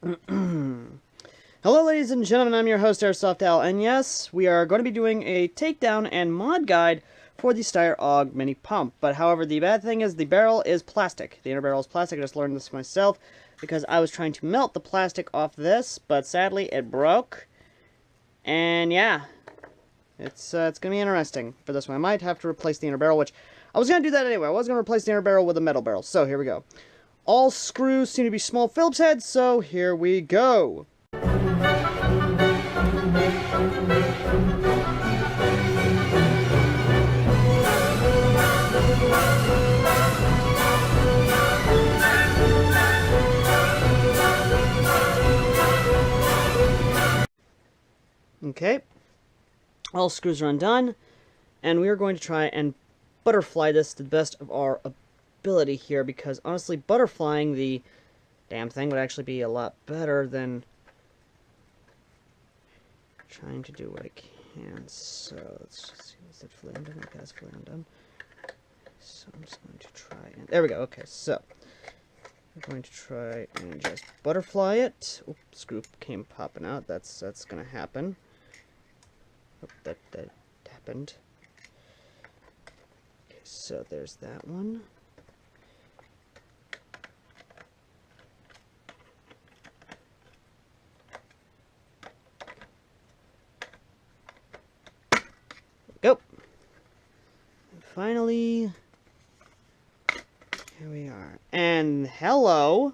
Hello ladies and gentlemen, I'm your host Airsoft Al, and yes, we are going to be doing a takedown and mod guide for the Styre Aug mini pump. But however, the bad thing is the barrel is plastic. The inner barrel is plastic. I just learned this myself because I was trying to melt the plastic off this, but sadly it broke. And yeah, it's going to be interesting for this one. I might have to replace the inner barrel, which I was going to do that anyway. I was going to replace the inner barrel with a metal barrel. So here we go. All screws seem to be small Phillips heads, so here we go. Okay, all screws are undone, and we are going to try and butterfly this to the best of our ability here, because honestly, butterflying the damn thing would actually be a lot better than trying to do what I can. So let's just see, is it fully undone? Okay, it's fully undone. So I'm just going to try and there we go. Okay, so we're going to try and just butterfly it. Oops, screw came popping out. That's gonna happen. Oh, that happened. Okay, so there's that one. Go. And finally, here we are. And hello.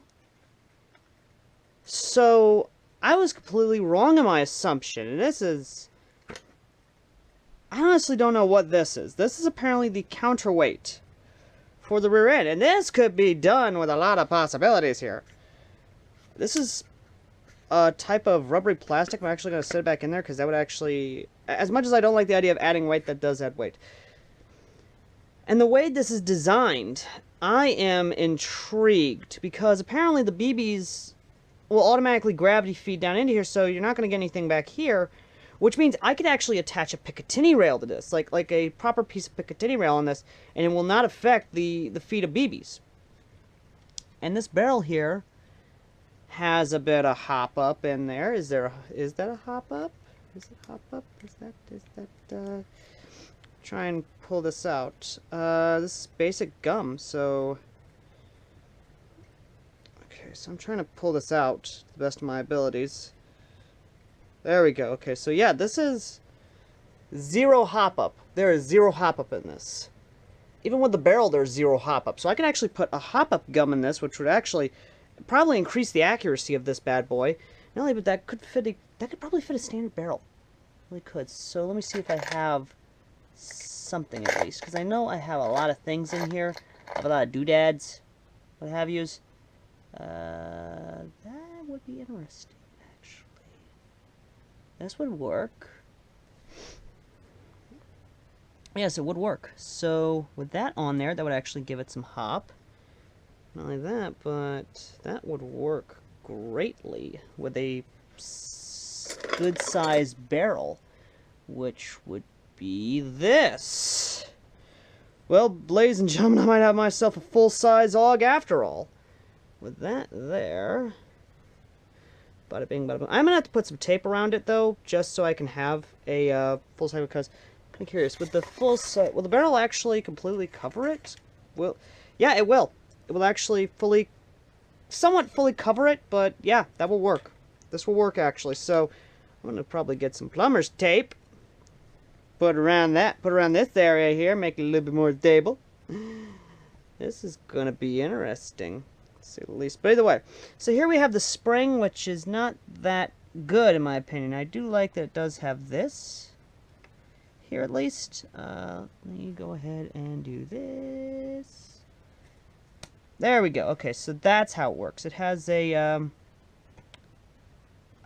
So I was completely wrong in my assumption, and this is, I honestly don't know what this is. This is apparently the counterweight for the rear end, and this could be done with a lot of possibilities here. This is a type of rubbery plastic. I'm actually going to sit it back in there because that would actually, as much as I don't like the idea of adding weight, that does add weight. And the way this is designed, I am intrigued because apparently the BBs will automatically gravity feed down into here, so you're not going to get anything back here, which means I could actually attach a Picatinny rail to this, like a proper piece of Picatinny rail on this, and it will not affect the feed of BBs. And this barrel here has a bit of hop up in there. Is that a hop up? Is it hop up? Is that try and pull this out. This is basic gum, so okay, so I'm trying to pull this out to the best of my abilities. There we go. Okay, so yeah, this is zero hop up. There is zero hop up in this. Even with the barrel, there's zero hop up. So I can actually put a hop up gum in this, which would actually probably increase the accuracy of this bad boy. Not only, but that could probably fit a standard barrel. Really could. So let me see if I have something at least, because I know I have a lot of things in here. I have a lot of doodads, what have yous. That would be interesting, actually. This would work. Yes, it would work. So with that on there, that would actually give it some hop. Not only that, but that would work greatly with a good-sized barrel, which would be this. Well, ladies and gentlemen, I might have myself a full-size AUG after all. With that there, bada bing, bada boom. I'm gonna have to put some tape around it though, just so I can have a full size. Because I'm curious, with the full size, will the barrel actually completely cover it? Well, yeah, it will. It will actually somewhat fully cover it, but yeah, that will work. This will work actually. So I'm gonna probably get some plumber's tape. Put around this area here, make it a little bit more stable. This is gonna be interesting, to say the least. But either way, so here we have the spring, which is not that good in my opinion. I do like that it does have this here at least. Let me go ahead and do this. There we go. Okay, so that's how it works. It has a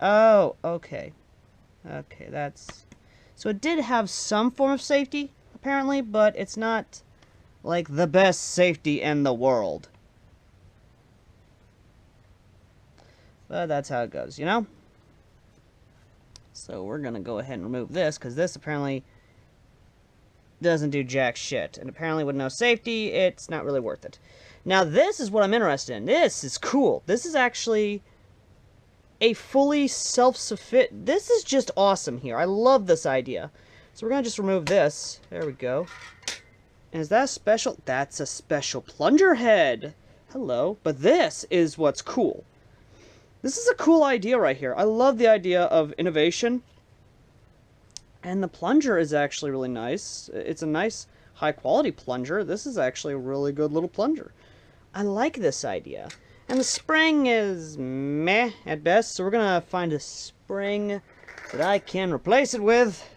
oh, okay. Okay, that's, so it did have some form of safety, apparently, but it's not, like, the best safety in the world. But that's how it goes, you know? So we're going to go ahead and remove this, because this apparently doesn't do jack shit. And apparently with no safety, it's not really worth it. Now this is what I'm interested in. This is cool. This is actually a fully self-sufficient... This is just awesome here. I love this idea. So we're going to just remove this. There we go. And is that a special? That's a special plunger head. Hello. But this is what's cool. This is a cool idea right here. I love the idea of innovation. And the plunger is actually really nice. It's a nice, high-quality plunger. This is actually a really good little plunger. I like this idea. And the spring is meh at best, so we're going to find a spring that I can replace it with.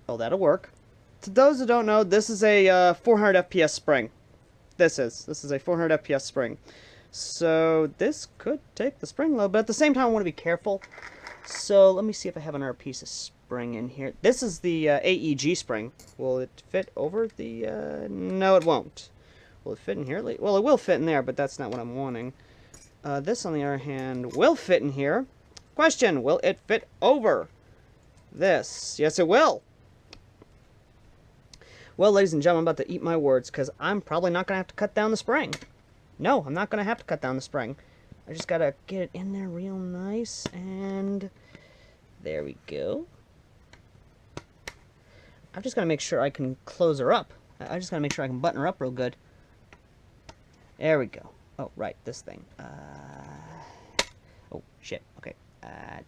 Oh, that'll work. To those who don't know, this is a 400 FPS spring. This is a 400 FPS spring. So this could take the spring load, but at the same time I want to be careful. So let me see if I have another piece of spring in here. This is the AEG spring. Will it fit over the... No, it won't. Will it fit in here? Well, it will fit in there, but that's not what I'm wanting. This, on the other hand, will fit in here. Question, will it fit over this? Yes, it will. Well, ladies and gentlemen, I'm about to eat my words, because I'm probably not going to have to cut down the spring. No, I'm not going to have to cut down the spring. I just got to get it in there real nice, and there we go. I've just got to make sure I can close her up. I just got to make sure I can button her up real good. There we go. Oh, right, this thing. Oh, shit. Okay. There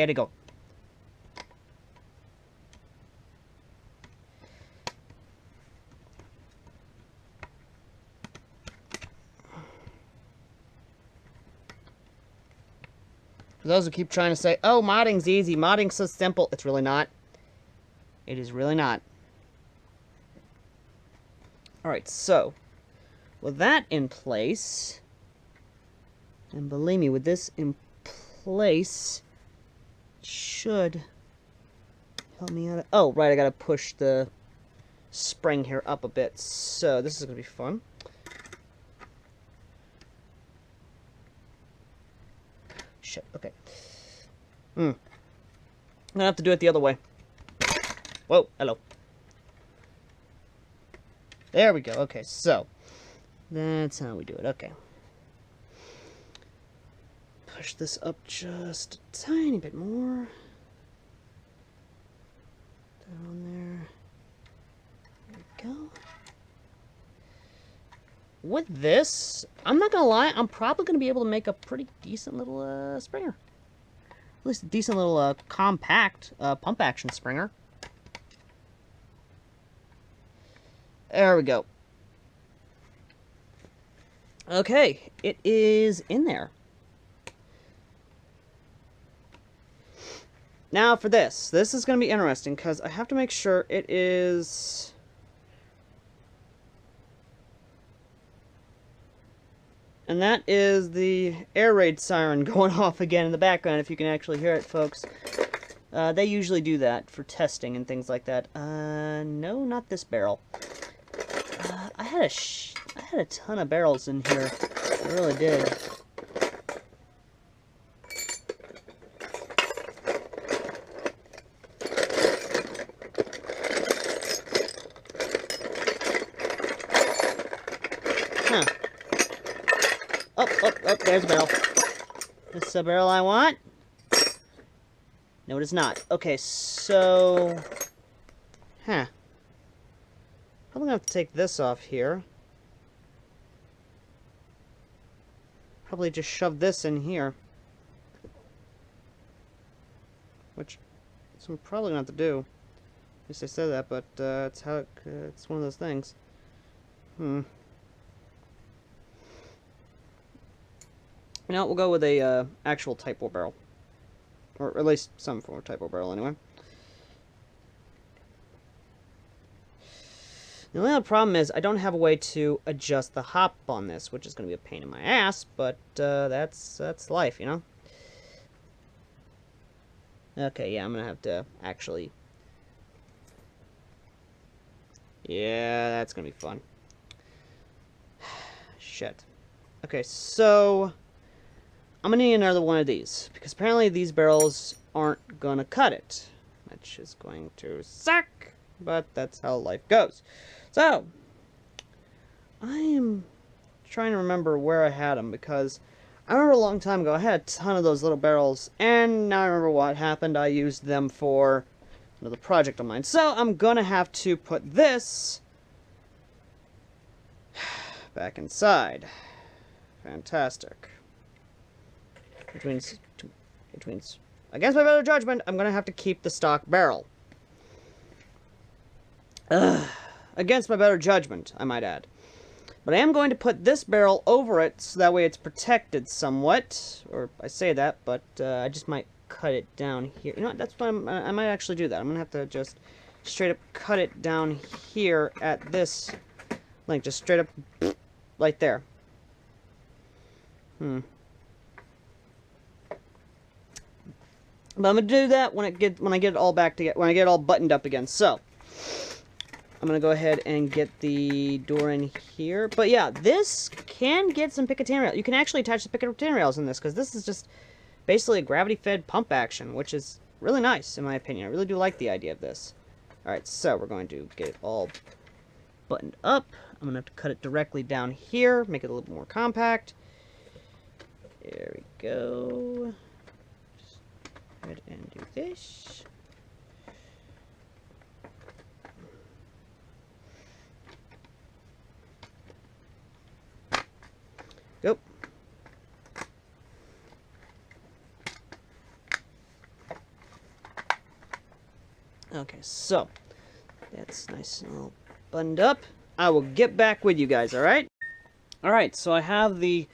we go. For those who keep trying to say, oh, modding's easy, modding's so simple, it's really not. It is really not. Alright, so, with that in place, and believe me, with this in place, it should help me out. Oh, right, I gotta push the spring here up a bit, so this is gonna be fun. Shit, okay. I'm gonna have to do it the other way. Whoa, hello. There we go, okay, so that's how we do it, okay. Push this up just a tiny bit more. Down there. There we go. With this, I'm not gonna lie, I'm probably gonna be able to make a pretty decent little springer. At least a decent little compact pump action springer. There we go. Okay, it is in there. Now for this. This is going to be interesting because I have to make sure it is... And that is the air raid siren going off again in the background, if you can actually hear it, folks. They usually do that for testing and things like that. No, not this barrel. I had a ton of barrels in here. I really did. Huh. Oh, there's a barrel. This is the barrel I want? No, it is not. Okay, so... Huh. Probably gonna have to take this off here. Probably just shove this in here. Which, so I'm probably gonna have to do. At least I said that, but it's how it's one of those things. You know, we'll go with a actual Type 4 barrel. Or at least some form of Type 4 barrel, anyway. The only other problem is I don't have a way to adjust the hop on this, which is going to be a pain in my ass, but that's life, you know? Okay, yeah, I'm going to have to actually... Yeah, that's going to be fun. Shit. Okay, so... I'm going to need another one of these, because apparently these barrels aren't going to cut it. Which is going to suck, but that's how life goes. So, I am trying to remember where I had them, because I remember a long time ago I had a ton of those little barrels, and now I remember what happened. I used them for another project of mine. So I'm gonna have to put this back inside. Fantastic. Which means, against my better judgment, I'm gonna have to keep the stock barrel. Against my better judgment, I might add. But I am going to put this barrel over it, so that way it's protected somewhat. Or, I say that, but I just might cut it down here. You know what, that's what I might actually do that. I'm gonna have to just straight up cut it down here at this length. Just straight up, right there. But I'm gonna do that when I get it all back together, when I get it all buttoned up again. So I'm gonna go ahead and get the door in here. But yeah, this can get some Picatinny rails. You can actually attach the Picatinny rails in this, because this is just basically a gravity-fed pump action, which is really nice in my opinion. I really do like the idea of this. Alright, so we're going to get it all buttoned up. I'm gonna have to cut it directly down here, make it a little more compact. There we go. Just go ahead and do this. Go. Okay, so that's nice and all buttoned up. I will get back with you guys, alright? Alright, so I have the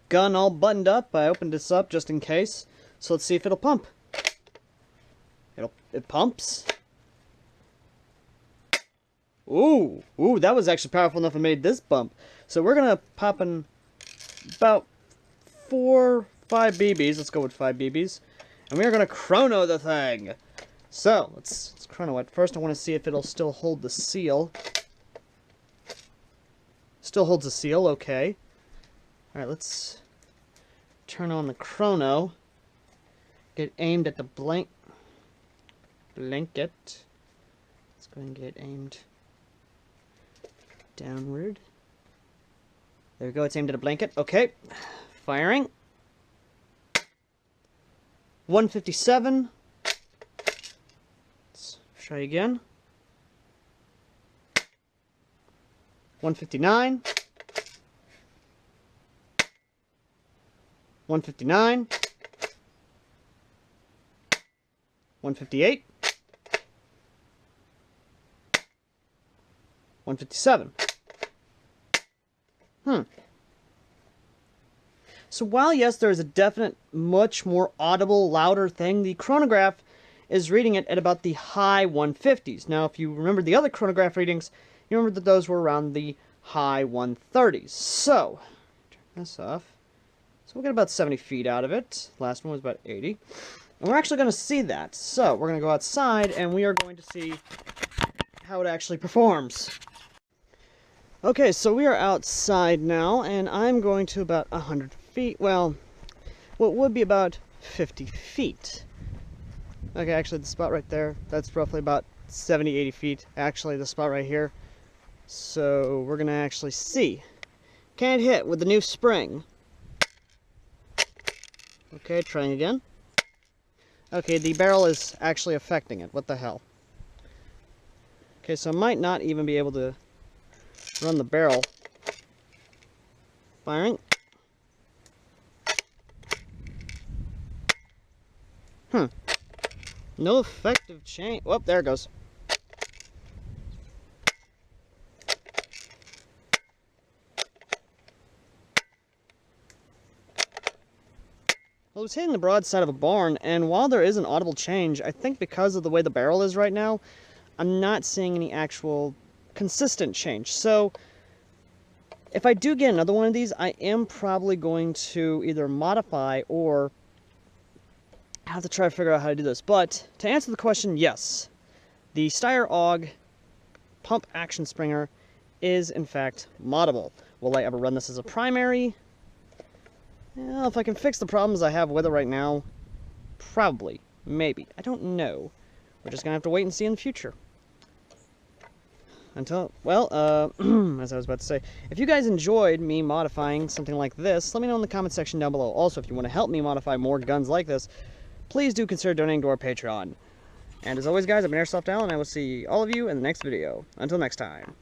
gun all buttoned up. I opened this up just in case. So let's see if it'll pump. It pumps. Ooh, that was actually powerful enough and made this bump. So we're gonna pop in about 5 BBs. Let's go with 5 BBs. And we are gonna chrono the thing. So let's chrono it. First I want to see if it'll still hold the seal. Still holds the seal, okay. Alright, let's turn on the chrono. Get aimed at the blanket. Let's go and get aimed downward. There we go, it's aimed at a blanket. Okay. Firing. 157. Let's try again. 159. 159. 158. 157. So while, yes, there is a definite, much more audible, louder thing, the chronograph is reading it at about the high 150s. Now, if you remember the other chronograph readings, you remember that those were around the high 130s. So, turn this off. So we'll get about 70 feet out of it. Last one was about 80. And we're actually going to see that. So, we're going to go outside, and we are going to see how it actually performs. Okay, so we are outside now, and I'm going to about 100 feet. Well, what would be about 50 feet. Okay, actually, the spot right there, that's roughly about 70, 80 feet. Actually, the spot right here. So, we're going to actually see. Can't hit with the new spring. Okay, trying again. Okay, the barrel is actually affecting it. What the hell? Okay, so I might not even be able to run the barrel. Firing. No effective change. Whoop, there it goes. Well, it was hitting the broadside of a barn, and while there is an audible change, I think because of the way the barrel is right now, I'm not seeing any actual consistent change. So, if I do get another one of these, I am probably going to either modify or have to try to figure out how to do this. But, to answer the question, yes. The Styre Aug Pump Action Springer is, in fact, moddable. Will I ever run this as a primary? Well, if I can fix the problems I have with it right now, probably. Maybe. I don't know. We're just going to have to wait and see in the future. well, as I was about to say, if you guys enjoyed me modifying something like this, let me know in the comment section down below. Also, if you want to help me modify more guns like this, please do consider donating to our Patreon. And as always, guys, I've been Airsoft Al, and I will see all of you in the next video. Until next time.